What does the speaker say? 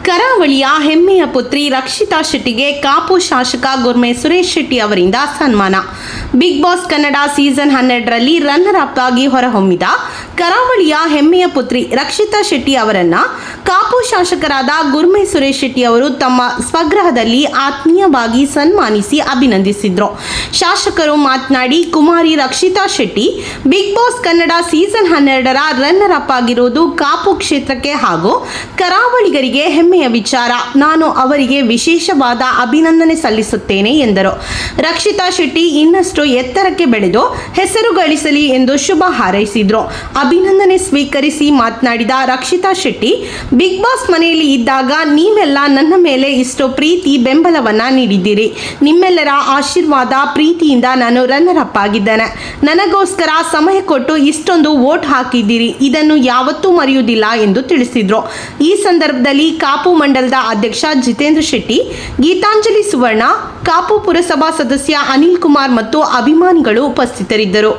ಕರಾವಳಿಯ ಹೆಮ್ಮೆಯ ಪುತ್ರಿ ರಕ್ಷಿತಾ ಶೆಟ್ಟಿಗೆ ಕಾಪು ಶಾಸಕ ಗುರ್ಮೆ ಸುರೇಶ್ ಶೆಟ್ಟಿ ಅವರಿಂದ ಸನ್ಮಾನ. ಬಿಗ್ ಬಾಸ್ ಕನ್ನಡ ಸೀಸನ್ 12ರಲ್ಲಿ ರನ್ನರ್ ಅಪ್ ಆಗಿ ಹೊರಹೊಮ್ಮಿದ ಕರಾವಳಿಯ ಹೆಮ್ಮೆಯ ಪುತ್ರಿ ರಕ್ಷಿತಾ ಶೆಟ್ಟಿ ಅವರನ್ನ ಕಾಪು ಶಾಸಕರಾದ ಗುರ್ಮೆ ಸುರೇಶ್ ಶೆಟ್ಟಿ ಅವರು ತಮ್ಮ ಸ್ವಗೃಹದಲ್ಲಿ ಆತ್ಮೀಯವಾಗಿ ಸನ್ಮಾನಿಸಿ ಅಭಿನಂದಿಸಿದ್ರು. ಶಾಸಕರು ಮಾತನಾಡಿ, Kumari Rakshitha Shetty Bigg Boss Kannada season 12ರ ರನ್ನರ್ ಅಪ್ ಆಗಿರುವುದು ಕಾಪು ಕ್ಷೇತ್ರಕ್ಕೆ ಹಾಗೂ ಕರಾವಳಿಗರಿಗೆ ಹೆಮ್ಮೆಯ ವಿಚಾರ. ನಾನು ಅವರಿಗೆ ವಿಶೇಷವಾದ ಅಭಿನಂದನೆ ಸಲ್ಲಿಸುತ್ತೇನೆ ಎಂದರು. ರಕ್ಷಿತಾ ಶೆಟ್ಟಿ ಇನ್ನಷ್ಟು ಎತ್ತರಕ್ಕೆ ಬೆಳೆದು ಹೆಸರು ಗಳಿಸಲಿ ಎಂದು ಶುಭ ಹಾರೈಸಿದ್ರು. ಅಭಿನಂದನೆ ಸ್ವೀಕರಿಸಿ ಮಾತನಾಡಿದ ರಕ್ಷಿತಾ ಶೆಟ್ಟಿ, ಬಿಗ್ ಬಾಸ್ ಮನೆಯಲ್ಲಿ ಇದ್ದಾಗ ನೀವೆಲ್ಲ ನನ್ನ ಮೇಲೆ ಇಷ್ಟು ಪ್ರೀತಿ ಬೆಂಬಲವನ್ನ ನೀಡಿದ್ದೀರಿ. ನಿಮ್ಮೆಲ್ಲರ ಆಶೀರ್ವಾದ ಪ್ರೀತಿಯಿಂದ ನಾನು ರನ್ನರ್ ಅಪ್ ಆಗಿದ್ದೇನೆ. ನನಗೋಸ್ಕರ ಸಮಯ ಕೊಟ್ಟು ಇಷ್ಟೊಂದು ವೋಟ್ ಹಾಕಿದ್ದೀರಿ. ಇದನ್ನು ಯಾವತ್ತೂ ಮರೆಯುವುದಿಲ್ಲ ಎಂದು ತಿಳಿಸಿದ್ರು. ಈ ಸಂದರ್ಭದಲ್ಲಿ ಕಾಪು ಮಂಡಲದ ಅಧ್ಯಕ್ಷ ಜಿತೇಂದ್ರ ಶೆಟ್ಟಿ, ಗೀತಾಂಜಲಿ ಸುವರ್ಣ, ಕಾಪು ಪುರಸಭಾ ಸದಸ್ಯ ಅನಿಲ್ ಕುಮಾರ್ ಮತ್ತು ಅಭಿಮಾನಿಗಳು ಉಪಸ್ಥಿತರಿದ್ದರು.